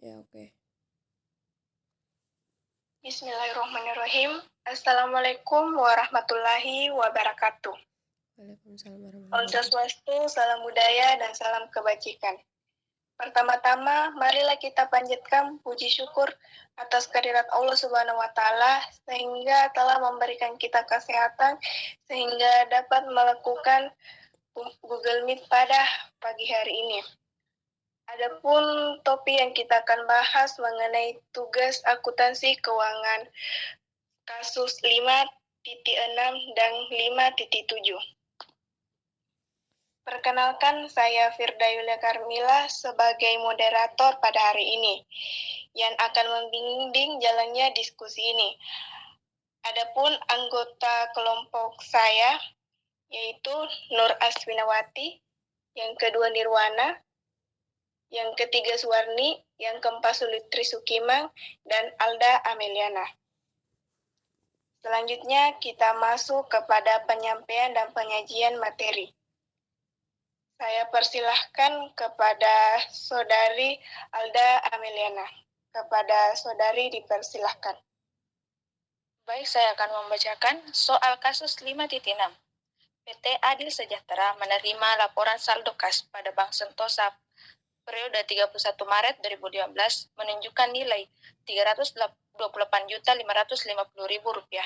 Ya, oke. Bismillahirrahmanirrahim. Assalamualaikum warahmatullahi wabarakatuh. Waalaikumsalam Om warahmatullahi wabarakatuh. Swastiastu, salam budaya dan salam kebajikan. Pertama-tama, marilah kita panjatkan puji syukur atas kehadirat Allah Subhanahu wa Ta'ala sehingga telah memberikan kita kesehatan sehingga dapat melakukan Google Meet pada pagi hari ini. Adapun topik yang kita akan bahas mengenai tugas akuntansi keuangan kasus 5.6 dan 5.7. Perkenalkan, saya Firda Yulia Karmila sebagai moderator pada hari ini yang akan membimbing jalannya diskusi ini. Adapun anggota kelompok saya yaitu Nur Aswinawati, yang kedua Nirwana, yang ketiga Suwarni, yang keempat Sulitri Sukimang, dan Alda Ameliana. Selanjutnya kita masuk kepada penyampaian dan penyajian materi. Saya persilahkan kepada Saudari Alda Ameliana. Kepada Saudari dipersilahkan. Baik, saya akan membacakan soal kasus 5.6. PT Adil Sejahtera menerima laporan saldo kas pada Bank Sentosa periode 31 Maret 2015 menunjukkan nilai Rp328.550.000.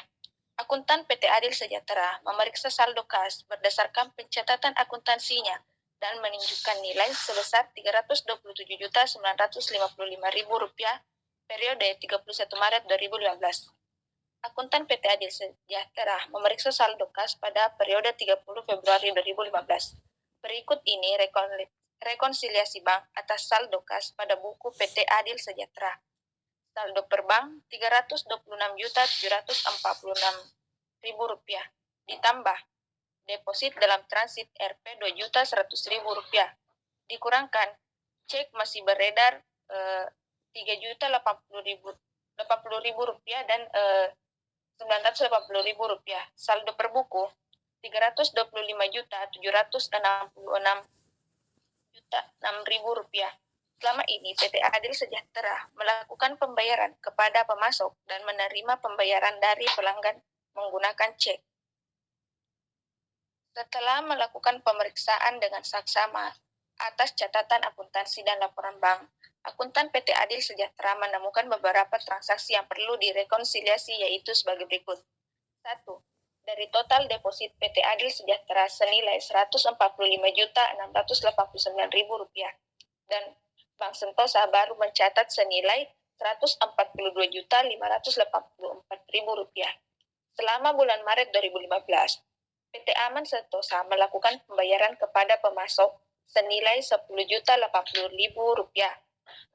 Akuntan PT Adil Sejahtera memeriksa saldo kas berdasarkan pencatatan akuntansinya dan menunjukkan nilai sebesar Rp327.955.000 periode 31 Maret 2015. Akuntan PT Adil Sejahtera memeriksa saldo kas pada periode 30 Februari 2015. Berikut ini rekonsiliasi bank atas saldo kas pada buku PT Adil Sejahtera. Saldo per bank Rp326.746.000 ditambah deposit dalam transit Rp 2.100.000 dikurangkan cek masih beredar Rp3.080.000 dan Rp980.000. Saldo per buku Rp325.766.006.006. Selama ini PT Adil Sejahtera melakukan pembayaran kepada pemasok dan menerima pembayaran dari pelanggan menggunakan cek. Setelah melakukan pemeriksaan dengan saksama atas catatan akuntansi dan laporan bank, akuntan PT Adil Sejahtera menemukan beberapa transaksi yang perlu direkonsiliasi, yaitu sebagai berikut. 1. Dari total deposit PT Adil Sejahtera senilai Rp145.689.000 dan Bank Sentosa baru mencatat senilai Rp142.584.000. Selama bulan Maret 2015, PT Aman Sentosa melakukan pembayaran kepada pemasok senilai Rp10.080.000.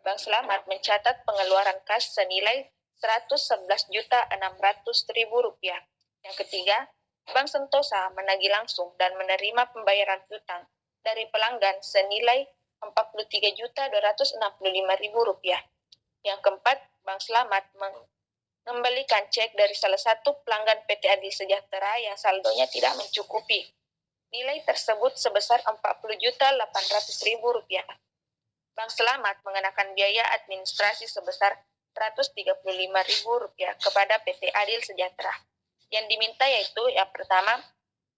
Bank Selamat mencatat pengeluaran kas senilai Rp111.600.000. Yang ketiga, Bank Sentosa menagih langsung dan menerima pembayaran piutang dari pelanggan senilai Rp44.265.000. Yang keempat, Bank Selamat mengembalikan cek dari salah satu pelanggan PT Adil Sejahtera yang saldonya tidak mencukupi. Nilai tersebut sebesar Rp40.800.000. Bank Selamat mengenakan biaya administrasi sebesar Rp135.000 kepada PT Adil Sejahtera. Yang diminta yaitu yang pertama,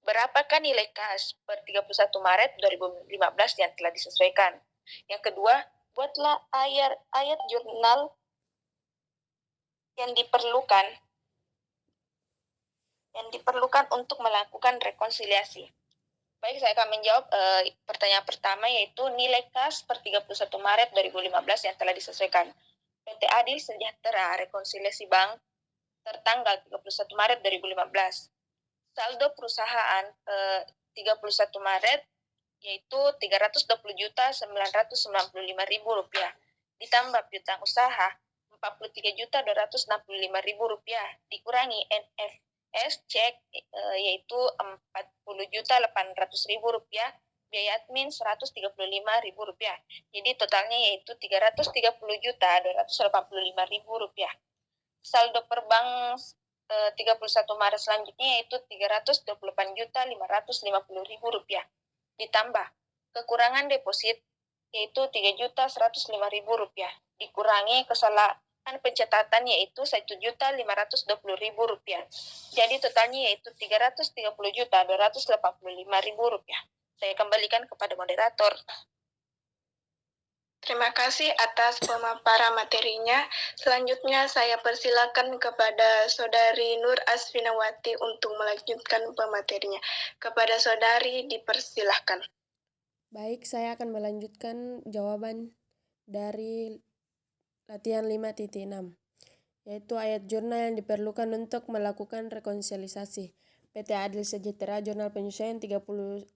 berapakah nilai kas per 31 Maret 2015 yang telah disesuaikan. Yang kedua, buatlah ayat jurnal yang diperlukan untuk melakukan rekonsiliasi. Baik, saya akan menjawab pertanyaan pertama, yaitu nilai kas per 31 Maret 2015 yang telah disesuaikan. PT Adil Sejahtera rekonsiliasi bank tertanggal 31 Maret 2015. Saldo perusahaan 31 Maret yaitu Rp320.995.000 ditambah piutang usaha Rp43.265.000 dikurangi NFS cek yaitu Rp40.800.000, biaya admin Rp135.000. Jadi totalnya yaitu Rp330.285.000. Saldo per bank 31 Maret selanjutnya yaitu Rp328.550.000 ditambah kekurangan deposit yaitu Rp3.105.000, dikurangi kesalahan pencatatan yaitu Rp1.520.000. Jadi totalnya yaitu Rp330.285.000. Saya kembalikan kepada moderator. Terima kasih atas pemaparan materinya. Selanjutnya saya persilakan kepada Saudari Nur Asfinawati untuk melanjutkan pematerinya. Kepada Saudari dipersilahkan. Baik, saya akan melanjutkan jawaban dari latihan 5.6, yaitu ayat jurnal yang diperlukan untuk melakukan rekonsiliasi. PT Adil Sejahtera Jurnal Penyesuaian 31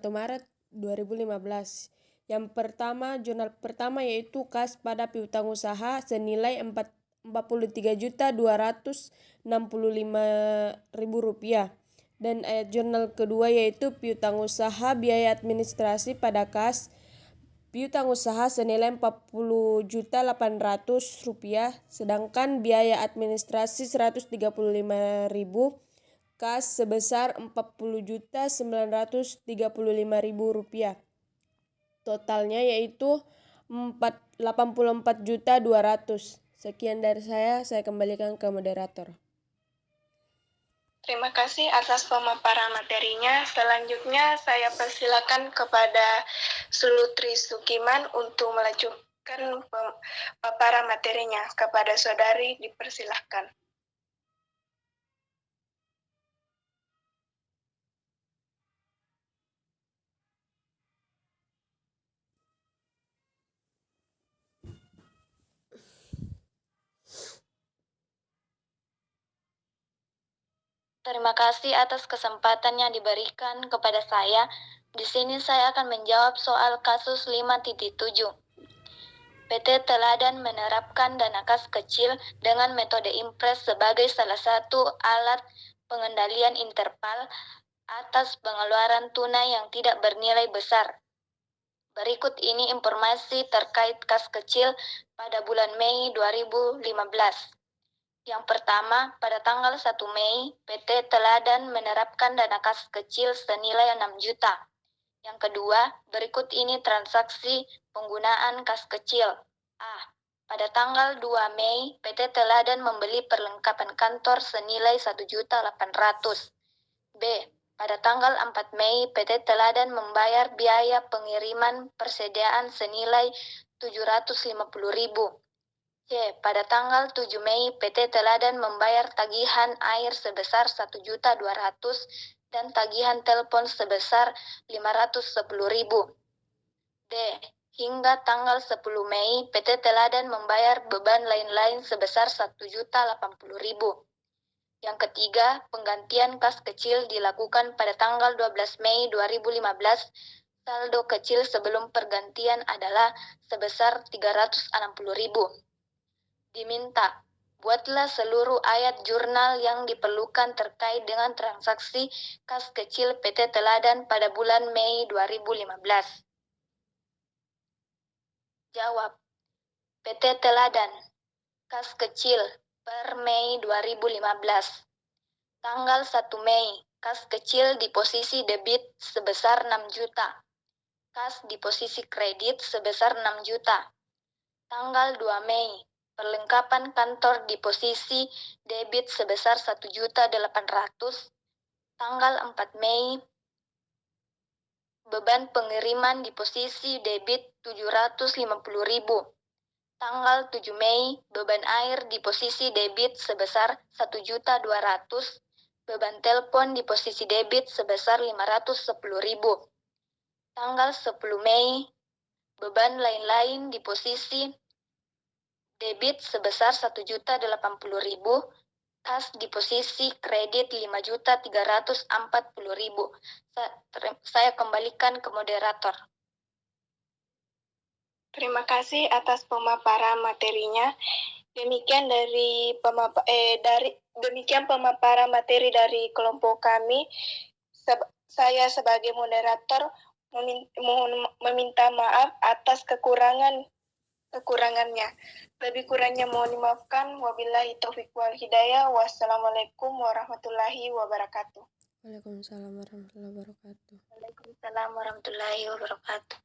Maret 2015. Yang pertama, jurnal pertama yaitu kas pada piutang usaha senilai Rp44.265.000. Dan ayat jurnal kedua yaitu piutang usaha biaya administrasi pada kas piutang usaha senilai Rp40.800, sedangkan biaya administrasi Rp135.000, kas sebesar Rp40.935.000. Totalnya yaitu Rp84.200. Sekian dari saya kembalikan ke moderator. Terima kasih atas pemaparan materinya. Selanjutnya saya persilakan kepada Sulutri Sukiman untuk melanjutkan pemaparan materinya. Kepada Saudari dipersilahkan. Terima kasih atas kesempatan yang diberikan kepada saya. Di sini saya akan menjawab soal kasus 5.7. PT Teladan menerapkan dana kas kecil dengan metode impres sebagai salah satu alat pengendalian interval atas pengeluaran tunai yang tidak bernilai besar. Berikut ini informasi terkait kas kecil pada bulan Mei 2015. Yang pertama, pada tanggal 1 Mei, PT Teladan menerapkan dana kas kecil senilai 6 juta. Yang kedua, berikut ini transaksi penggunaan kas kecil. A. Pada tanggal 2 Mei, PT Teladan membeli perlengkapan kantor senilai 1.800.000. B. Pada tanggal 4 Mei, PT Teladan membayar biaya pengiriman persediaan senilai 750.000. C. Pada tanggal 7 Mei, PT Teladan membayar tagihan air sebesar 1.200.000 dan tagihan telepon sebesar 510.000. D. Hingga tanggal 10 Mei, PT Teladan membayar beban lain-lain sebesar 1.080.000. Yang ketiga, penggantian kas kecil dilakukan pada tanggal 12 Mei 2015. Saldo kecil sebelum pergantian adalah sebesar 360.000. Diminta, buatlah seluruh ayat jurnal yang diperlukan terkait dengan transaksi kas kecil PT Teladan pada bulan Mei 2015. Jawab. PT Teladan, kas kecil per Mei 2015. Tanggal 1 Mei, kas kecil di posisi debit sebesar 6 juta. Kas di posisi kredit sebesar 6 juta. Tanggal 2 Mei, perlengkapan kantor di posisi debit sebesar 1.800.000. Tanggal 4 Mei, beban pengiriman di posisi debit 750.000. Tanggal 7 Mei, beban air di posisi debit sebesar 1.200.000. Beban telepon di posisi debit sebesar 510.000. Tanggal 10 Mei, beban lain-lain di posisi debit sebesar 1.080.000, kas di posisi kredit 5.340.000. Saya kembalikan ke moderator. Terima kasih atas pemaparan materinya. Demikian demikian pemaparan materi dari kelompok kami. Saya sebagai moderator mohon meminta maaf atas kekurangannya. Lebih kurangnya mohon dimaafkan. Wabillahi taufiq wal hidayah. Wassalamualaikum warahmatullahi wabarakatuh. Waalaikumsalam warahmatullahi wabarakatuh. Waalaikumsalam warahmatullahi wabarakatuh.